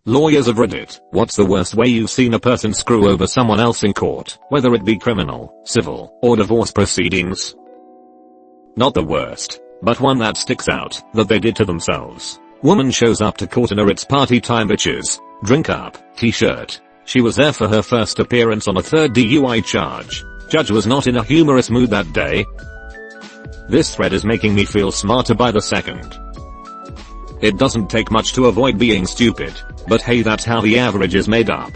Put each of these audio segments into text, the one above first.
Lawyers of Reddit, what's the worst way you've seen a person screw over someone else in court, whether it be criminal, civil, or divorce proceedings? Not the worst, but one that sticks out, that they did to themselves. Woman shows up to court in a "It's party time bitches, drink up" t-shirt. She was there for her first appearance on a third DUI charge. Judge was not in a humorous mood that day. This thread is making me feel smarter by the second. It doesn't take much to avoid being stupid, but hey, that's how the average is made up.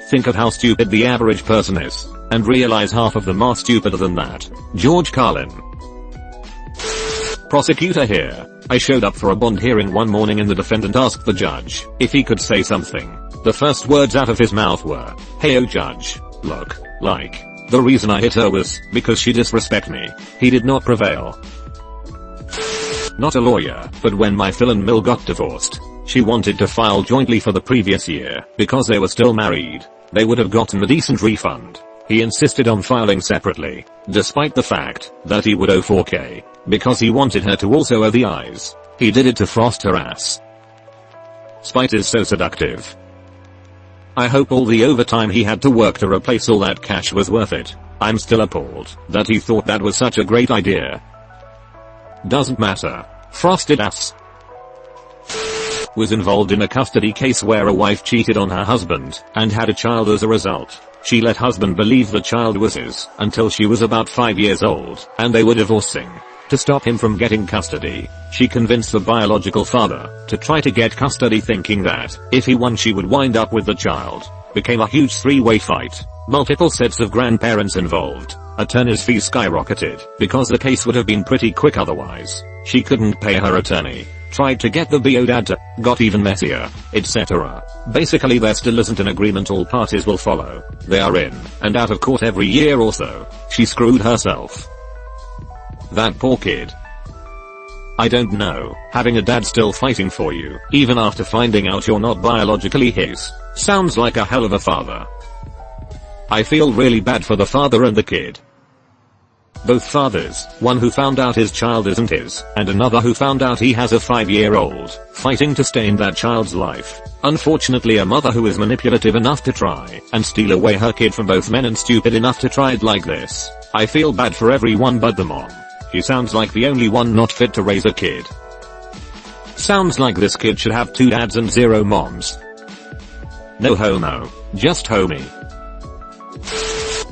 Think of how stupid the average person is, and realize half of them are stupider than that. George Carlin. Prosecutor here. I showed up for a bond hearing one morning and the defendant asked the judge if he could say something. The first words out of his mouth were, "Hey judge, look, like, the reason I hit her was because she disrespect me." He did not prevail. Not a lawyer, but when my Phil and Mill got divorced, she wanted to file jointly for the previous year because they were still married. They would have gotten a decent refund. He insisted on filing separately, despite the fact that he would owe $4,000, because he wanted her to also owe the eyes. He did it to frost her ass. Spite is so seductive. I hope all the overtime he had to work to replace all that cash was worth it. I'm still appalled that he thought that was such a great idea. Doesn't matter. Frosted ass. Was involved in a custody case where a wife cheated on her husband and had a child as a result. She let husband believe the child was his until she was about 5 years old and they were divorcing. To stop him from getting custody, she convinced the biological father to try to get custody, thinking that if he won she would wind up with the child. Became a huge three-way fight. Multiple sets of grandparents involved. Attorney's fees skyrocketed because the case would have been pretty quick otherwise. She couldn't pay her attorney. Tried to get the BO dad to, got even messier, etc. Basically there still isn't an agreement all parties will follow. They are in and out of court every year or so. She screwed herself. That poor kid. I don't know, having a dad still fighting for you, even after finding out you're not biologically his, sounds like a hell of a father. I feel really bad for the father and the kid. Both fathers, one who found out his child isn't his, and another who found out he has a 5-year-old, fighting to stay in that child's life. Unfortunately a mother who is manipulative enough to try and steal away her kid from both men and stupid enough to try it like this. I feel bad for everyone but the mom. She sounds like the only one not fit to raise a kid. Sounds like this kid should have 2 dads and 0 moms. No homo, just homie.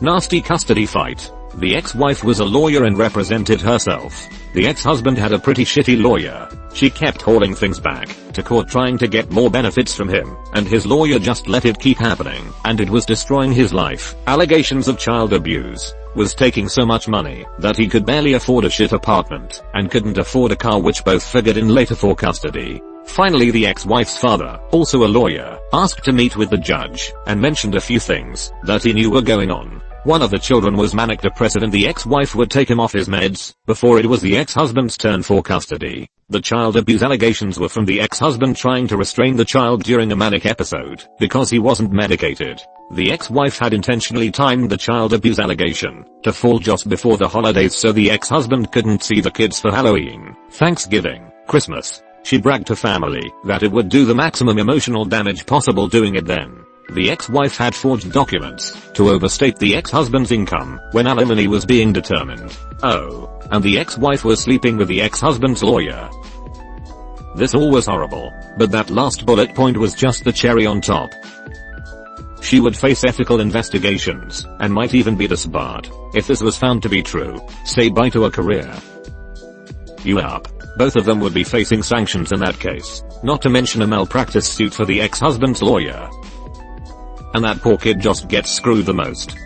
Nasty custody fight. The ex-wife was a lawyer and represented herself. The ex-husband had a pretty shitty lawyer. She kept hauling things back to court trying to get more benefits from him, and his lawyer just let it keep happening, and it was destroying his life. Allegations of child abuse. Was taking so much money that he could barely afford a shit apartment, and couldn't afford a car, which both figured in later for custody. Finally the ex-wife's father, also a lawyer, asked to meet with the judge, and mentioned a few things that he knew were going on. One of the children was manic depressive and the ex-wife would take him off his meds before it was the ex-husband's turn for custody. The child abuse allegations were from the ex-husband trying to restrain the child during a manic episode because he wasn't medicated. The ex-wife had intentionally timed the child abuse allegation to fall just before the holidays so the ex-husband couldn't see the kids for Halloween, Thanksgiving, Christmas. She bragged to family that it would do the maximum emotional damage possible doing it then. The ex-wife had forged documents to overstate the ex-husband's income when alimony was being determined. Oh, and the ex-wife was sleeping with the ex-husband's lawyer. This all was horrible, but that last bullet point was just the cherry on top. She would face ethical investigations and might even be disbarred if this was found to be true. Say bye to a career. Yup. Both of them would be facing sanctions in that case, not to mention a malpractice suit for the ex-husband's lawyer. And that poor kid just gets screwed the most.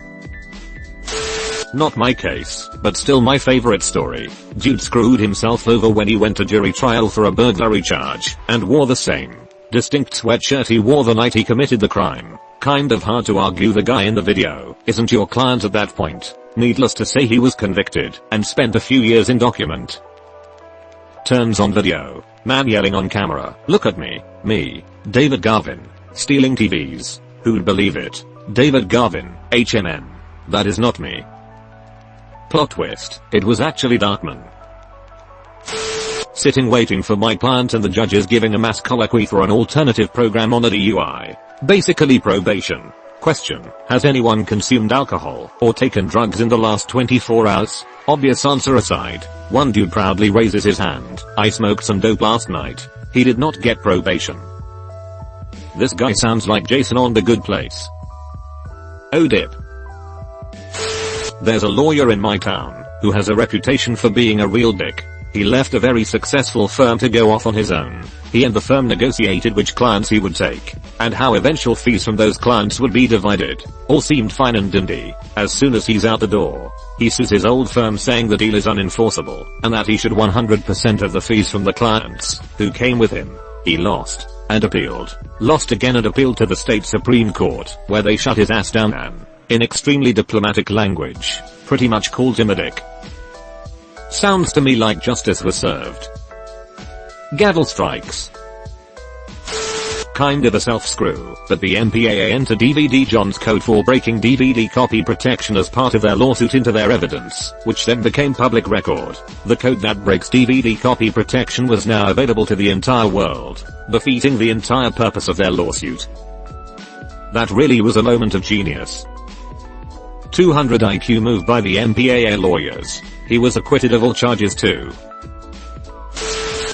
Not my case, but still my favorite story. Dude screwed himself over when he went to jury trial for a burglary charge, and wore the same distinct sweatshirt he wore the night he committed the crime. Kind of hard to argue the guy in the video isn't your client at that point. Needless to say he was convicted, and spent a few years in document. Turns on video. Man yelling on camera, "Look at me, me, David Garvin, stealing TVs." Who'd believe it? David Garvin, HMM. That is not me. Plot twist, it was actually Darkman. sitting waiting for my client and the judge is giving a mass colloquy for an alternative program on a DUI. Basically probation. Question: has anyone consumed alcohol or taken drugs in the last 24 hours? Obvious answer aside, one dude proudly raises his hand. I smoked some dope last night. He did not get probation. This guy sounds like Jason on The Good Place. Oh dip. There's a lawyer in my town who has a reputation for being a real dick. He left a very successful firm to go off on his own. He and the firm negotiated which clients he would take, and how eventual fees from those clients would be divided. All seemed fine and dandy. As soon as he's out the door, he sues his old firm saying the deal is unenforceable, and that he should 100% of the fees from the clients who came with him. He lost, and appealed. Lost again and appealed to the state Supreme Court, where they shut his ass down and, in extremely diplomatic language, pretty much called him a dick. Sounds to me like justice was served. Gavel strikes. Kind of a self-screw, but the MPAA entered DVD John's code for breaking DVD copy protection as part of their lawsuit into their evidence, which then became public record. The code that breaks DVD copy protection was now available to the entire world, defeating the entire purpose of their lawsuit. That really was a moment of genius. 200 IQ move by the MPAA lawyers. He was acquitted of all charges too.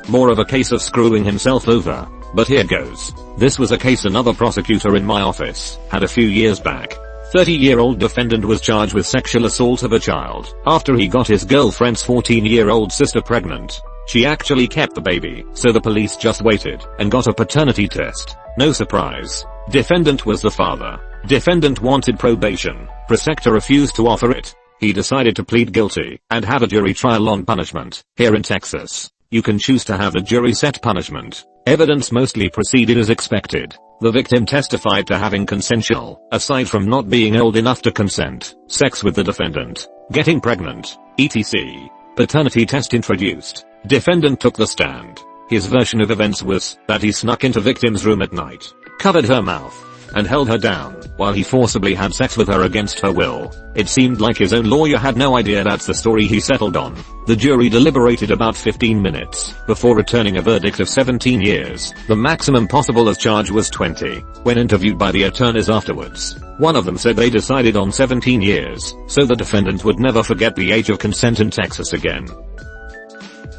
More of a case of screwing himself over. But here goes. This was a case another prosecutor in my office had a few years back. 30-year-old defendant was charged with sexual assault of a child after he got his girlfriend's 14-year-old sister pregnant. She actually kept the baby, so the police just waited and got a paternity test. No surprise. Defendant was the father. Defendant wanted probation. Prosecutor refused to offer it. He decided to plead guilty and have a jury trial on punishment. Here in Texas, you can choose to have a jury set punishment. Evidence mostly proceeded as expected. The victim testified to having consensual, aside from not being old enough to consent, sex with the defendant, getting pregnant, etc. Paternity test introduced. Defendant took the stand. His version of events was that he snuck into victim's room at night, covered her mouth, and held her down while he forcibly had sex with her against her will. It seemed like his own lawyer had no idea that's the story he settled on. The jury deliberated about 15 minutes before returning a verdict of 17 years. The maximum possible as charge was 20. When interviewed by the attorneys afterwards, one of them said they decided on 17 years so the defendant would never forget the age of consent in Texas again.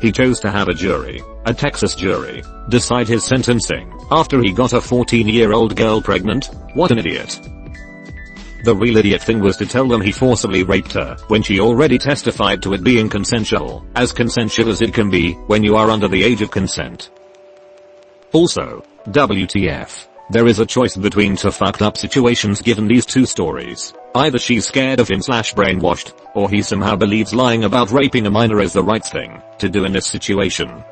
He chose to have a Texas jury, decide his sentencing after he got a 14-year-old girl pregnant. What an idiot. The real idiot thing was to tell them he forcibly raped her when she already testified to it being consensual as it can be when you are under the age of consent. Also, WTF. There is a choice between two fucked up situations given these two stories. Either she's scared of him / brainwashed, or he somehow believes lying about raping a minor is the right thing to do in this situation.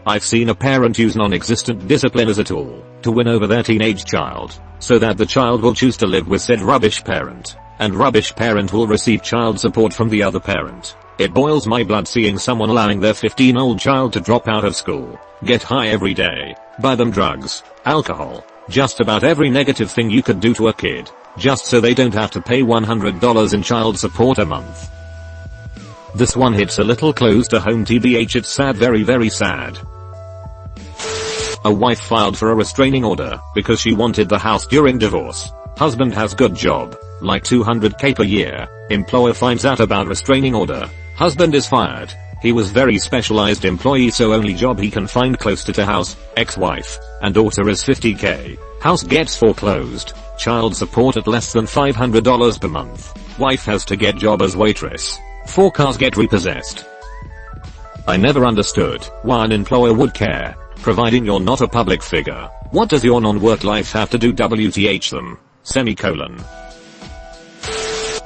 I've seen a parent use non-existent discipline as a tool to win over their teenage child, so that the child will choose to live with said rubbish parent, and rubbish parent will receive child support from the other parent. It boils my blood seeing someone allowing their 15-year-old child to drop out of school, get high every day, buy them drugs, alcohol, just about every negative thing you could do to a kid, just so they don't have to pay $100 in child support a month. This one hits a little close to home tbh. It's sad, very very sad. A wife filed for a restraining order because she wanted the house during divorce. Husband has good job, like $200K per year. Employer finds out about restraining order. Husband is fired. He was very specialized employee, so only job he can find close to house. Ex-wife and daughter is $50K. House gets foreclosed. Child support at less than $500 per month. Wife has to get job as waitress. 4 cars get repossessed. I never understood why an employer would care, providing you're not a public figure. What does your non-work life have to do WTH them? Semicolon.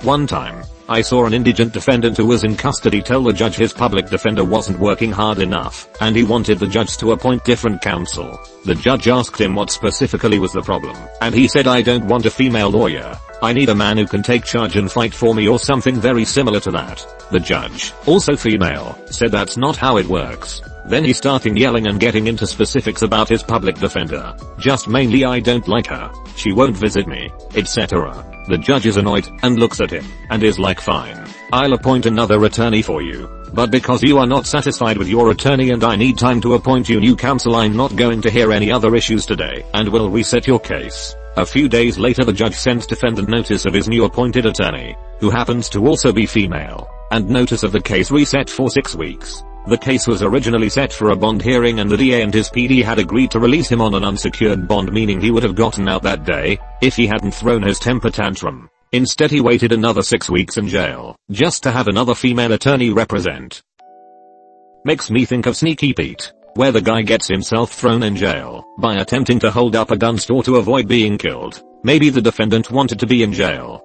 One time, I saw an indigent defendant who was in custody tell the judge his public defender wasn't working hard enough, and he wanted the judge to appoint different counsel. The judge asked him what specifically was the problem, and he said, "I don't want a female lawyer. I need a man who can take charge and fight for me," or something very similar to that. The judge, also female, said that's not how it works. Then he started yelling and getting into specifics about his public defender. Just mainly, "I don't like her. She won't visit me," etc. The judge is annoyed and looks at him and is like, "Fine. I'll appoint another attorney for you." But because you are not satisfied with your attorney and I need time to appoint you new counsel, I'm not going to hear any other issues today and will reset your case. A few days later the judge sends defendant notice of his new appointed attorney, who happens to also be female, and notice of the case reset for 6 weeks. The case was originally set for a bond hearing and the DA and his PD had agreed to release him on an unsecured bond, meaning he would have gotten out that day, if he hadn't thrown his temper tantrum. Instead he waited another 6 weeks in jail, just to have another female attorney represent. Makes me think of Sneaky Pete, where the guy gets himself thrown in jail, by attempting to hold up a gun store to avoid being killed. Maybe the defendant wanted to be in jail.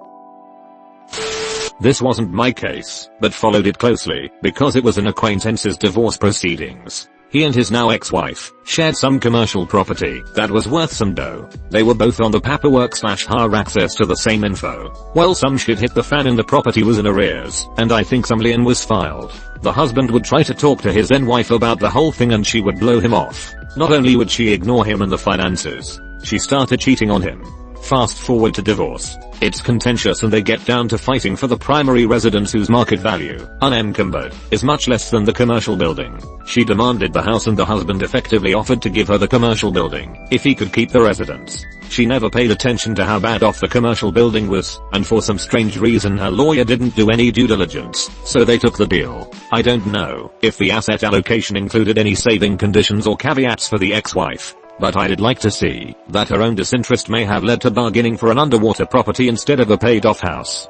This wasn't my case, but followed it closely, because it was an acquaintance's divorce proceedings. He and his now ex-wife shared some commercial property that was worth some dough. They were both on the paperwork/hire access to the same info. Well, some shit hit the fan and the property was in arrears, and I think some lien was filed. The husband would try to talk to his then wife about the whole thing and she would blow him off. Not only would she ignore him and the finances, she started cheating on him. Fast forward to divorce. It's contentious and they get down to fighting for the primary residence whose market value, unencumbered, is much less than the commercial building. She demanded the house and the husband effectively offered to give her the commercial building if he could keep the residence. She never paid attention to how bad off the commercial building was, and for some strange reason her lawyer didn't do any due diligence, so they took the deal. I don't know if the asset allocation included any saving conditions or caveats for the ex-wife, but I'd like to see that her own disinterest may have led to bargaining for an underwater property instead of a paid-off house.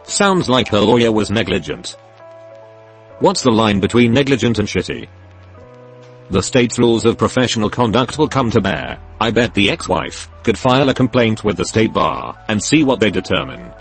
Sounds like her lawyer was negligent. What's the line between negligent and shitty? The state's rules of professional conduct will come to bear. I bet the ex-wife could file a complaint with the state bar and see what they determine.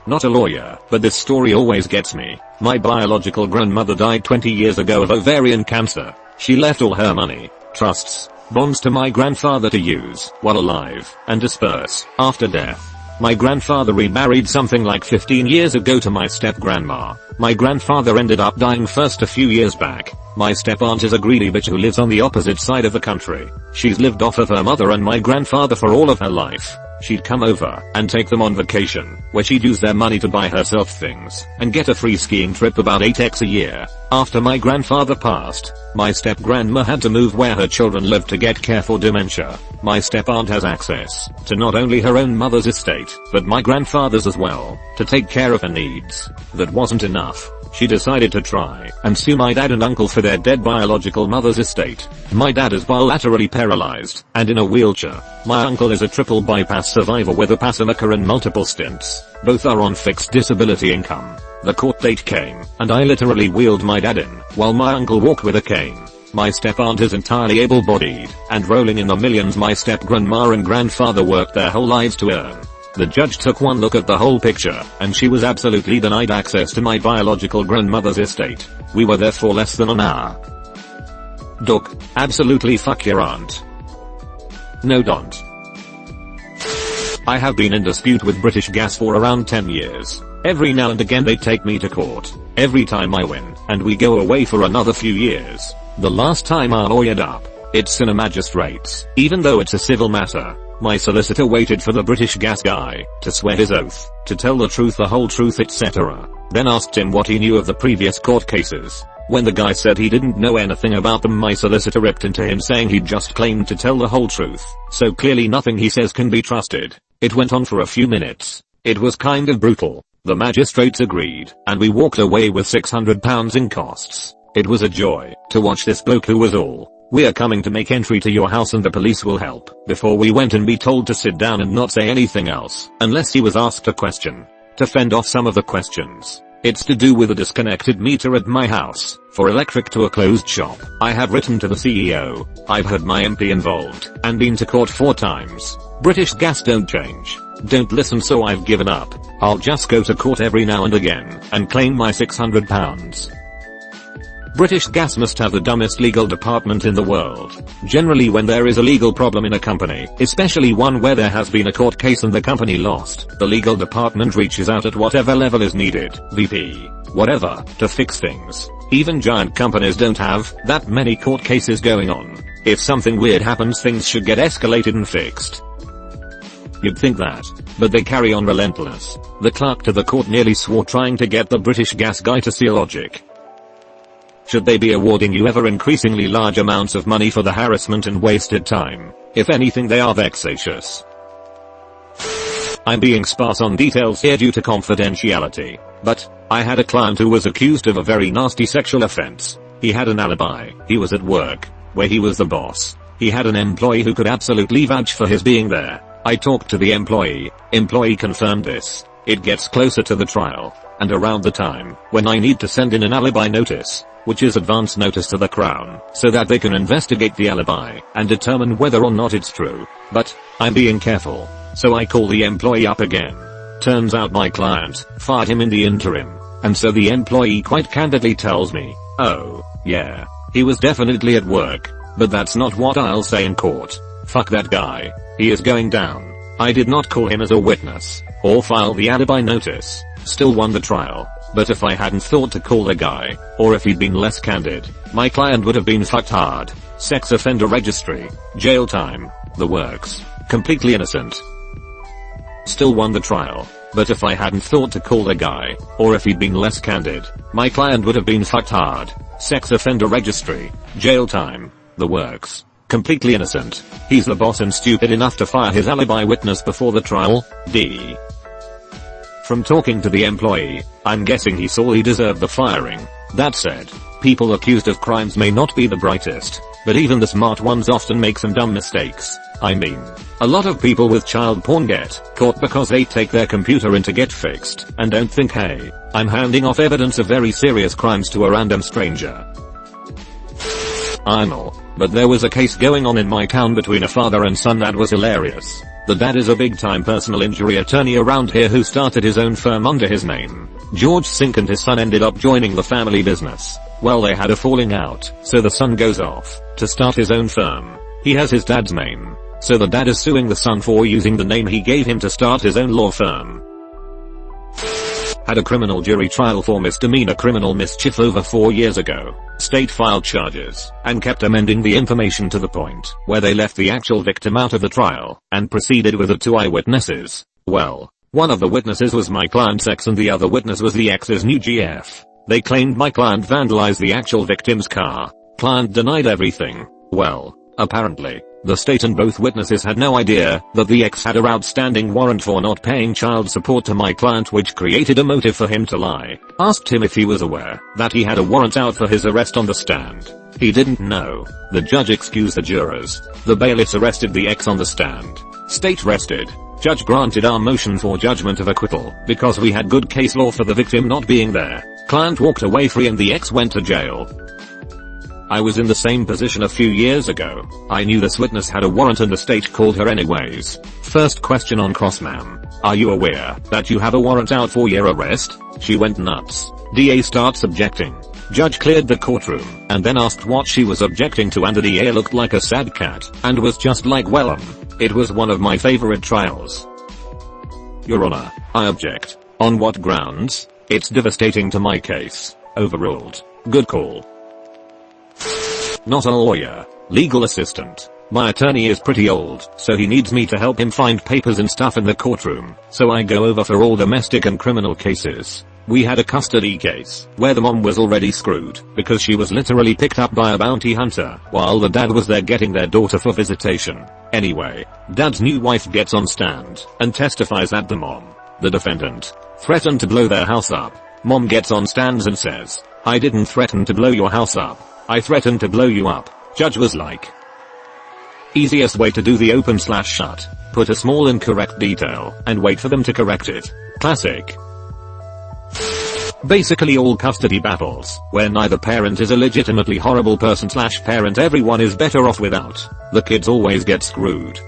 Not a lawyer, but this story always gets me. My biological grandmother died 20 years ago of ovarian cancer. She left all her money, trusts, bonds to my grandfather to use while alive and disperse after death. My grandfather remarried something like 15 years ago to my step-grandma. My grandfather ended up dying first a few years back. My step-aunt is a greedy bitch who lives on the opposite side of the country. She's lived off of her mother and my grandfather for all of her life. She'd come over and take them on vacation, where she'd use their money to buy herself things, and get a free skiing trip about 8x a year. After my grandfather passed, my step-grandma had to move where her children lived to get care for dementia. My step-aunt has access to not only her own mother's estate, but my grandfather's as well, to take care of her needs. That wasn't enough. She decided to try and sue my dad and uncle for their dead biological mother's estate. My dad is bilaterally paralyzed and in a wheelchair. My uncle is a triple bypass survivor with a pacemaker and multiple stents. Both are on fixed disability income. The court date came, and I literally wheeled my dad in, while my uncle walked with a cane. My step-aunt is entirely able-bodied, and rolling in the millions my step-grandma and grandfather worked their whole lives to earn. The judge took one look at the whole picture, and she was absolutely denied access to my biological grandmother's estate. We were there for less than an hour. Duck, absolutely fuck your aunt. No, don't. I have been in dispute with British Gas for around 10 years. Every now and again they take me to court. Every time I win, and we go away for another few years. The last time I lawyered up, it's in a magistrate's, even though it's a civil matter. My solicitor waited for the British Gas guy to swear his oath, to tell the truth, the whole truth, etc. Then asked him what he knew of the previous court cases. When the guy said he didn't know anything about them, my solicitor ripped into him saying he'd just claimed to tell the whole truth. So clearly nothing he says can be trusted. It went on for a few minutes. It was kind of brutal. The magistrates agreed, and we walked away with £600 in costs. It was a joy to watch this bloke who was all, "We're coming to make entry to your house and the police will help," before we went and be told to sit down and not say anything else, unless he was asked a question. To fend off some of the questions, it's to do with a disconnected meter at my house, for electric to a closed shop. I have written to the CEO, I've had my MP involved, and been to court 4 times. British Gas don't change. Don't listen, so I've given up. I'll just go to court every now and again, and claim my £600. British Gas must have the dumbest legal department in the world. Generally when there is a legal problem in a company, especially one where there has been a court case and the company lost, the legal department reaches out at whatever level is needed, VP, whatever, to fix things. Even giant companies don't have that many court cases going on. If something weird happens, things should get escalated and fixed. You'd think that but they carry on relentless. The clerk to the court nearly swore trying to get the British gas guy to see logic. Should they be awarding you ever increasingly large amounts of money for the harassment and wasted time? If anything, they are vexatious. I'm being sparse on details here due to confidentiality, but I had a client who was accused of a very nasty sexual offense. He had an alibi. He was at work, where he was the boss. He had an employee who could absolutely vouch for his being there. I talked to the employee confirmed this. It gets closer to the trial, and around the time when I need to send in an alibi notice, which is advance notice to the Crown, so that they can investigate the alibi and determine whether or not it's true. But I'm being careful, so I call the employee up again. Turns out my client fired him in the interim, and so the employee quite candidly tells me, "Oh, yeah, he was definitely at work, but that's not what I'll say in court. Fuck that guy. He is going down. I did not call him as a witness, or file the alibi notice. Still won the trial. But if I hadn't thought to call the guy, or if he'd been less candid, my client would have been fucked hard. Sex offender registry, jail time, the works. Completely innocent. Still won the trial. But if I hadn't thought to call the guy, or if he'd been less candid, my client would have been fucked hard. Sex offender registry, jail time, the works. Completely innocent. He's the boss and stupid enough to fire his alibi witness before the trial. D. From talking to the employee, I'm guessing he saw he deserved the firing. That said, people accused of crimes may not be the brightest, but even the smart ones often make some dumb mistakes. I mean, a lot of people with child porn get caught because they take their computer in to get fixed and don't think, hey, I'm handing off evidence of very serious crimes to a random stranger. I know, but there was a case going on in my town between a father and son that was hilarious. The dad is a big time personal injury attorney around here who started his own firm under his name. George Sink, and his son ended up joining the family business. Well, they had a falling out, so the son goes off to start his own firm. He has his dad's name, so the dad is suing the son for using the name he gave him to start his own law firm. Had a criminal jury trial for misdemeanor criminal mischief over 4 years ago. State filed charges and kept amending the information to the point where they left the actual victim out of the trial and proceeded with the 2 eyewitnesses. Well, one of the witnesses was my client's ex and the other witness was the ex's new GF. They claimed my client vandalized the actual victim's car. Client denied everything. Well, apparently, the state and both witnesses had no idea that the ex had an outstanding warrant for not paying child support to my client, which created a motive for him to lie. Asked him if he was aware that he had a warrant out for his arrest on the stand. He didn't know. The judge excused the jurors. The bailiffs arrested the ex on the stand. State rested. Judge granted our motion for judgment of acquittal because we had good case law for the victim not being there. Client walked away free and the ex went to jail. I was in the same position a few years ago. I knew this witness had a warrant and the state called her anyways. First question on cross, ma'am. Are you aware that you have a warrant out for your arrest? She went nuts. DA starts objecting. Judge cleared the courtroom and then asked what she was objecting to, and the DA looked like a sad cat and was just like, well, it was one of my favorite trials. Your Honor, I object. On what grounds? It's devastating to my case. Overruled. Good call. Not a lawyer. Legal assistant. My attorney is pretty old, so he needs me to help him find papers and stuff in the courtroom, so I go over for all domestic and criminal cases. We had a custody case where the mom was already screwed because she was literally picked up by a bounty hunter while the dad was there getting their daughter for visitation. Anyway, dad's new wife gets on stand and testifies that the mom, the defendant, threatened to blow their house up. Mom gets on stands and says, I didn't threaten to blow your house up. I threatened to blow you up. Judge was like, easiest way to do the open/shut. Put a small incorrect detail and wait for them to correct it. Classic. Basically all custody battles, where neither parent is a legitimately horrible person/parent everyone is better off without. The kids always get screwed.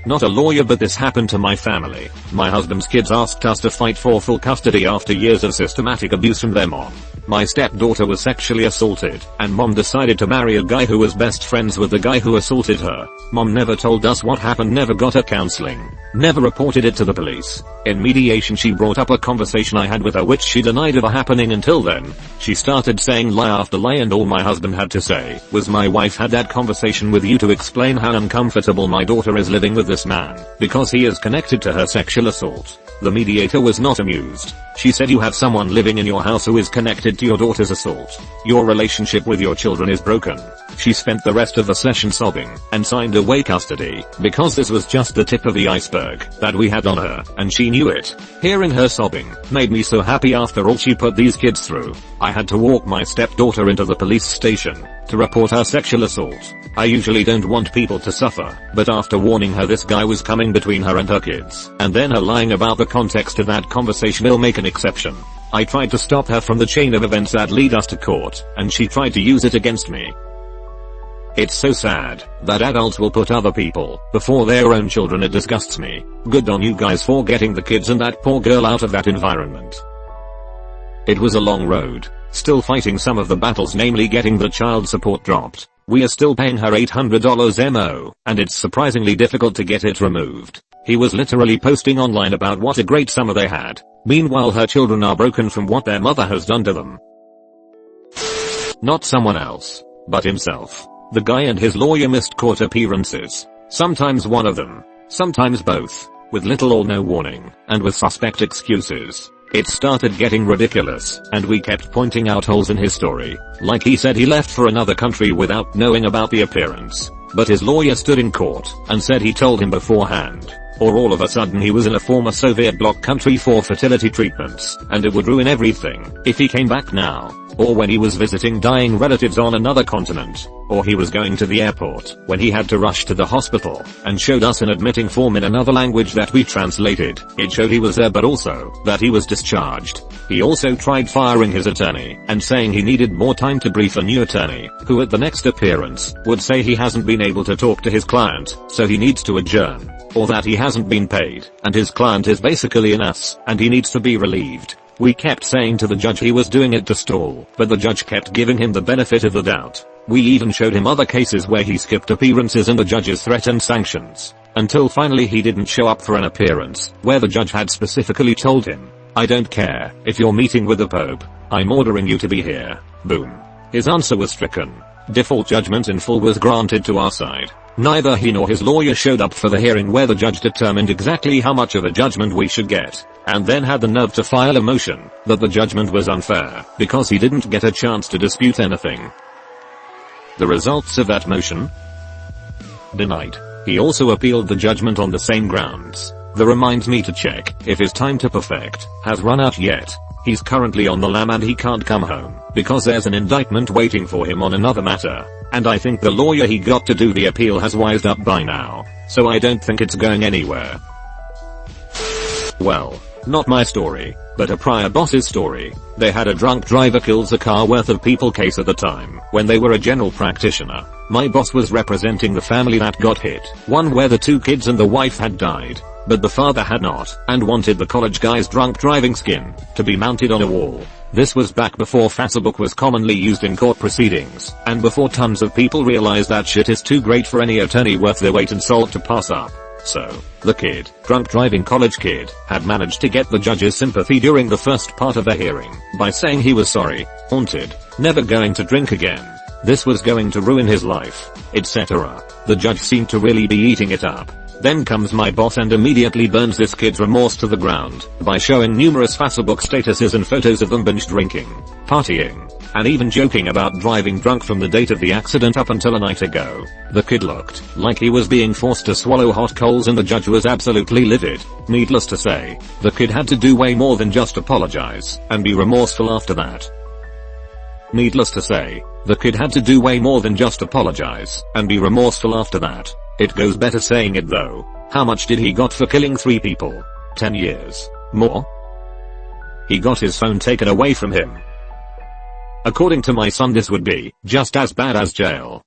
Not a lawyer, but this happened to my family. My husband's kids asked us to fight for full custody after years of systematic abuse from their mom. My stepdaughter was sexually assaulted, and mom decided to marry a guy who was best friends with the guy who assaulted her. Mom never told us what happened, never got her counseling, never reported it to the police. In mediation she brought up a conversation I had with her which she denied ever happening until then. She started saying lie after lie, and all my husband had to say was, my wife had that conversation with you to explain how uncomfortable my daughter is living with this man because he is connected to her sexual assault. The mediator was not amused. She said, you have someone living in your house who is connected to your daughter's assault. Your relationship with your children is broken. She spent the rest of the session sobbing and signed away custody because this was just the tip of the iceberg that we had on her, and she knew it. Hearing her sobbing made me so happy after all she put these kids through. I had to walk my stepdaughter into the police station to report her sexual assault. I usually don't want people to suffer, but after warning her this guy was coming between her and her kids, and then her lying about the context of that conversation, will make an exception. I tried to stop her from the chain of events that lead us to court, and she tried to use it against me. It's so sad that adults will put other people before their own children. It disgusts me. Good on you guys for getting the kids and that poor girl out of that environment. It was a long road, still fighting some of the battles, namely getting the child support dropped. We are still paying her $800 MO, and it's surprisingly difficult to get it removed. He was literally posting online about what a great summer they had. Meanwhile her children are broken from what their mother has done to them. Not someone else, but himself. The guy and his lawyer missed court appearances. Sometimes one of them, sometimes both, with little or no warning, and with suspect excuses. It started getting ridiculous, and we kept pointing out holes in his story, like he said he left for another country without knowing about the appearance. But his lawyer stood in court and said he told him beforehand, or all of a sudden he was in a former Soviet bloc country for fertility treatments, and it would ruin everything if he came back now, or when he was visiting dying relatives on another continent, or he was going to the airport when he had to rush to the hospital, and showed us an admitting form in another language that we translated. It showed he was there but also that he was discharged. He also tried firing his attorney and saying he needed more time to brief a new attorney, who at the next appearance would say he hasn't been able to talk to his client, so he needs to adjourn, or that he hasn't been paid, and his client is basically an ass, and he needs to be relieved. We kept saying to the judge he was doing it to stall, but the judge kept giving him the benefit of the doubt. We even showed him other cases where he skipped appearances and the judges threatened sanctions, until finally he didn't show up for an appearance, where the judge had specifically told him, I don't care if you're meeting with the Pope, I'm ordering you to be here. Boom. His answer was stricken. Default judgment in full was granted to our side. Neither he nor his lawyer showed up for the hearing where the judge determined exactly how much of a judgment we should get, and then had the nerve to file a motion that the judgment was unfair because he didn't get a chance to dispute anything. The results of that motion? Denied. He also appealed the judgment on the same grounds. That reminds me to check if his time to perfect has run out yet. He's currently on the lam and he can't come home because there's an indictment waiting for him on another matter, and I think the lawyer he got to do the appeal has wised up by now, so I don't think it's going anywhere. Well, not my story, but a prior boss's story. They had a drunk driver kills a car worth of people case at the time when they were a general practitioner. My boss was representing the family that got hit, one where the 2 kids and the wife had died, but the father had not, and wanted the college guy's drunk driving skin to be mounted on a wall. This was back before Facebook was commonly used in court proceedings, and before tons of people realized that shit is too great for any attorney worth their weight in salt to pass up. So, the kid, drunk driving college kid, had managed to get the judge's sympathy during the first part of the hearing by saying he was sorry, haunted, never going to drink again. This was going to ruin his life, etc. The judge seemed to really be eating it up. Then comes my boss and immediately burns this kid's remorse to the ground by showing numerous Facebook statuses and photos of them binge drinking, partying, and even joking about driving drunk from the date of the accident up until a night ago. The kid looked like he was being forced to swallow hot coals and the judge was absolutely livid. Needless to say, the kid had to do way more than just apologize and be remorseful after that. Needless to say, the kid had to do way more than just apologize and be remorseful after that. It goes better saying it though. How much did he got for killing 3 people? 10 years. More? He got his phone taken away from him. According to my son this would be just as bad as jail.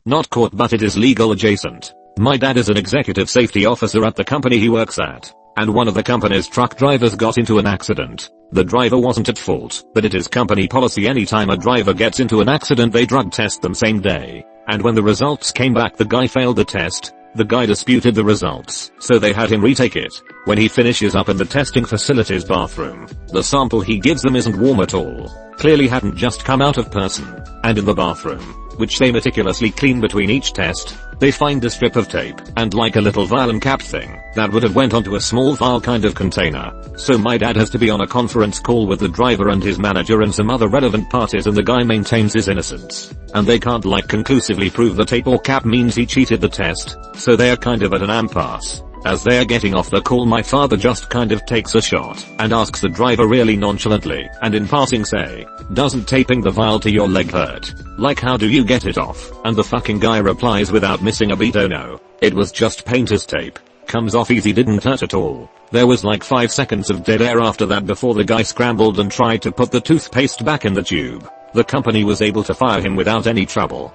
Not court but it is legal adjacent. My dad is an executive safety officer at the company he works at, and one of the company's truck drivers got into an accident. The driver wasn't at fault, but it is company policy anytime a driver gets into an accident they drug test them same day. And when the results came back the guy failed the test. The guy disputed the results, so they had him retake it. When he finishes up in the testing facility's bathroom, the sample he gives them isn't warm at all. Clearly hadn't just come out of person. And in the bathroom, which they meticulously clean between each test, they find a strip of tape and like a little vial and cap thing that would have went onto a small vial kind of container. So my dad has to be on a conference call with the driver and his manager and some other relevant parties, and the guy maintains his innocence. And they can't like conclusively prove the tape or cap means he cheated the test, so they are kind of at an impasse. As they are getting off the call, my father just kind of takes a shot and asks the driver really nonchalantly and in passing say, "Doesn't taping the vial to your leg hurt? Like how do you get it off?" And the fucking guy replies without missing a beat, "Oh no, it was just painter's tape. Comes off easy, didn't hurt at all." There was like 5 seconds of dead air after that before the guy scrambled and tried to put the toothpaste back in the tube. The company was able to fire him without any trouble.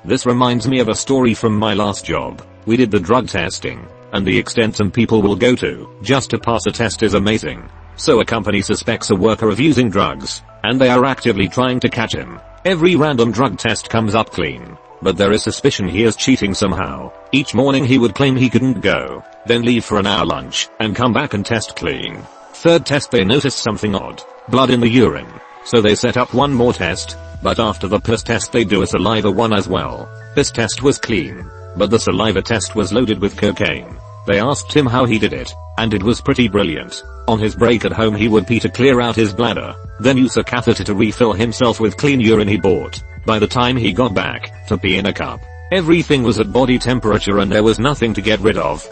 This reminds me of a story from my last job. We did the drug testing, and the extent some people will go to just to pass a test is amazing. So a company suspects a worker of using drugs, and they are actively trying to catch him. Every random drug test comes up clean, but there is suspicion he is cheating somehow. Each morning he would claim he couldn't go, then leave for an hour lunch, and come back and test clean. Third test they notice something odd, blood in the urine. So they set up one more test, but after the piss test they do a saliva one as well. This test was clean, but the saliva test was loaded with cocaine. They asked him how he did it, and it was pretty brilliant. On his break at home he would pee to clear out his bladder, then use a catheter to refill himself with clean urine he bought. By the time he got back to pee in a cup, everything was at body temperature and there was nothing to get rid of.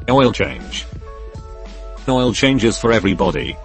Oil change. Oil changes for everybody.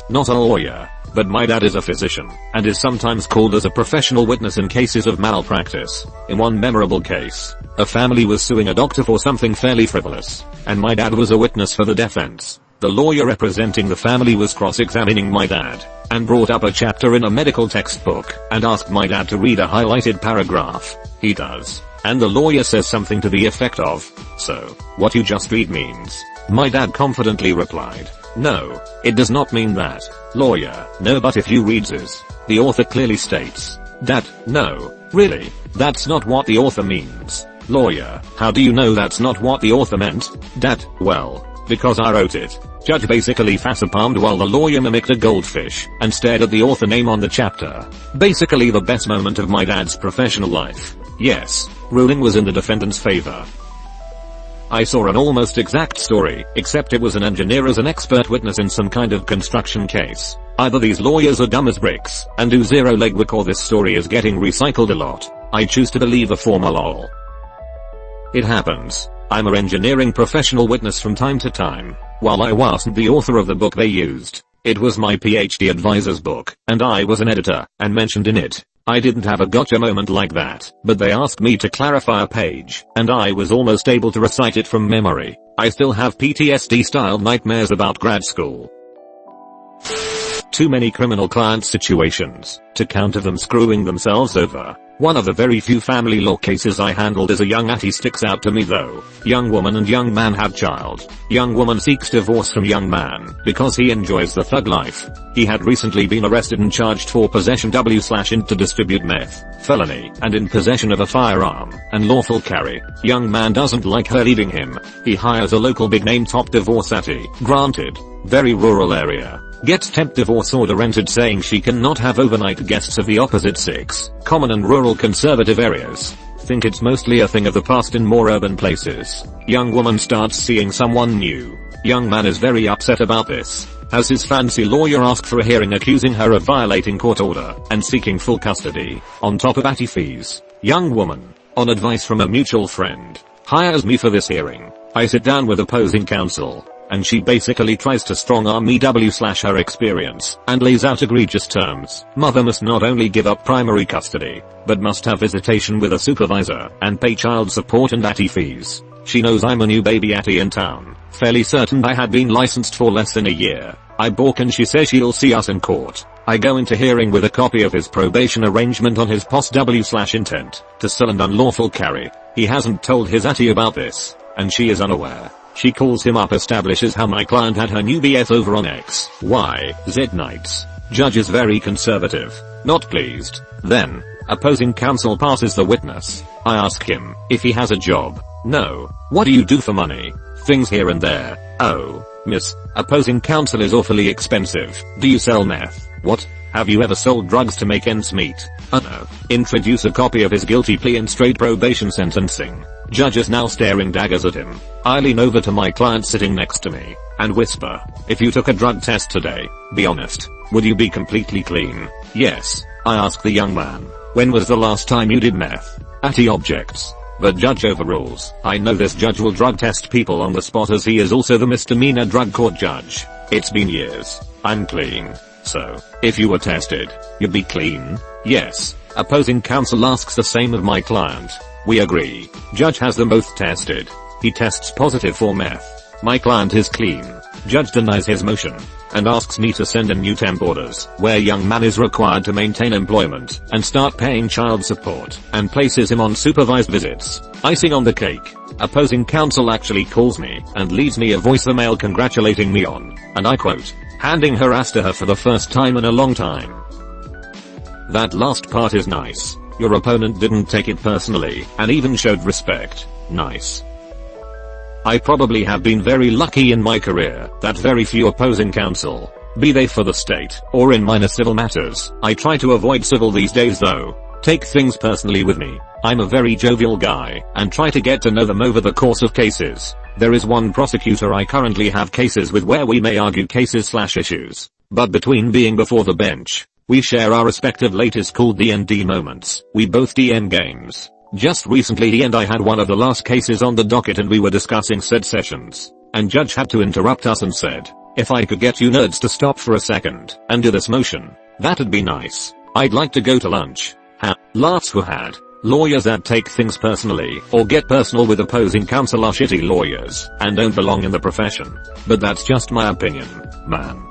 Not a lawyer, but my dad is a physician, and is sometimes called as a professional witness in cases of malpractice. In one memorable case, a family was suing a doctor for something fairly frivolous, and my dad was a witness for the defense. The lawyer representing the family was cross-examining my dad, and brought up a chapter in a medical textbook, and asked my dad to read a highlighted paragraph. He does, and the lawyer says something to the effect of, "So, what you just read means?" My dad confidently replied, "No, it does not mean that." Lawyer, "No, but if you read this, the author clearly states that." "No, really, that's not what the author means." Lawyer, "How do you know that's not what the author meant?" Dad, "Well, because I wrote it." Judge basically facepalmed while the lawyer mimicked a goldfish and stared at the author name on the chapter. Basically the best moment of my dad's professional life. Yes, ruling was in the defendant's favor. I saw an almost exact story, except it was an engineer as an expert witness in some kind of construction case. Either these lawyers are dumb as bricks and do zero legwork, or this story is getting recycled a lot. I choose to believe the former lol. It happens. I'm an engineering professional witness from time to time. While I wasn't the author of the book they used, it was my PhD advisor's book, and I was an editor, and mentioned in it. I didn't have a gotcha moment like that, but they asked me to clarify a page, and I was almost able to recite it from memory. I still have PTSD-style nightmares about grad school. Too many criminal client situations to count of them screwing themselves over. One of the very few family law cases I handled as a young atty sticks out to me though. Young woman and young man have child. Young woman seeks divorce from young man because he enjoys the thug life. He had recently been arrested and charged for possession /int to distribute meth, felony, and in possession of a firearm, and lawful carry. Young man doesn't like her leaving him. He hires a local big name top divorce atty. Granted, very rural area. Gets temp divorce order entered saying she cannot have overnight guests of the opposite sex. Common in rural conservative areas. Think it's mostly a thing of the past in more urban places. Young woman starts seeing someone new. Young man is very upset about this. Has his fancy lawyer asked for a hearing accusing her of violating court order and seeking full custody, on top of atty fees. Young woman, on advice from a mutual friend, hires me for this hearing. I sit down with opposing counsel, and she basically tries to strong-arm me /her experience, and lays out egregious terms. Mother must not only give up primary custody, but must have visitation with a supervisor, and pay child support and atty fees. She knows I'm a new baby atty in town, fairly certain I had been licensed for less than a year. I balk and she says she'll see us in court. I go into hearing with a copy of his probation arrangement on his post /intent to sell and unlawful carry. He hasn't told his atty about this, and she is unaware. She calls him up, establishes how my client had her new BF over on XYZ nights. Judge is very conservative, not pleased. Then, Opposing counsel passes the witness. I ask him if he has a job. No. What do you do for money? Things here and there. Oh, miss. Opposing counsel is awfully expensive. Do you sell meth? What? Have you ever sold drugs to make ends meet? No. Introduce a copy of his guilty plea and straight probation sentencing. Judge is now staring daggers at him. I lean over to my client sitting next to me and whisper, if you took a drug test today, be honest, would you be completely clean? Yes. I ask the young man, when was the last time you did meth? He objects. But judge overrules. I know this judge will drug test people on the spot as he is also the misdemeanor drug court judge. It's been years. I'm clean. So, if you were tested, you'd be clean? Yes. Opposing counsel asks the same of my client. We agree. Judge has them both tested. He tests positive for meth. My client is clean. Judge denies his motion and asks me to send in new temp orders where young man is required to maintain employment and start paying child support and places him on supervised visits. Icing on the cake. Opposing counsel actually calls me and leaves me a voicemail congratulating me on, and I quote, handing her ass to her for the first time in a long time. That last part is nice. Your opponent didn't take it personally and even showed respect. Nice. I probably have been very lucky in my career that very few opposing counsel, be they for the state or in minor civil matters. I try to avoid civil these days though. Take things personally with me. I'm a very jovial guy and try to get to know them over the course of cases. There is one prosecutor I currently have cases with where we may argue cases/issues, but between being before the bench, we share our respective latest called D&D moments. We both DN games. Just recently he and I had one of the last cases on the docket and we were discussing said sessions, and judge had to interrupt us and said, if I could get you nerds to stop for a second and do this motion, that'd be nice. I'd like to go to lunch. Laughs were had. Lawyers that take things personally or get personal with opposing counsel are shitty lawyers and don't belong in the profession. But that's just my opinion, man.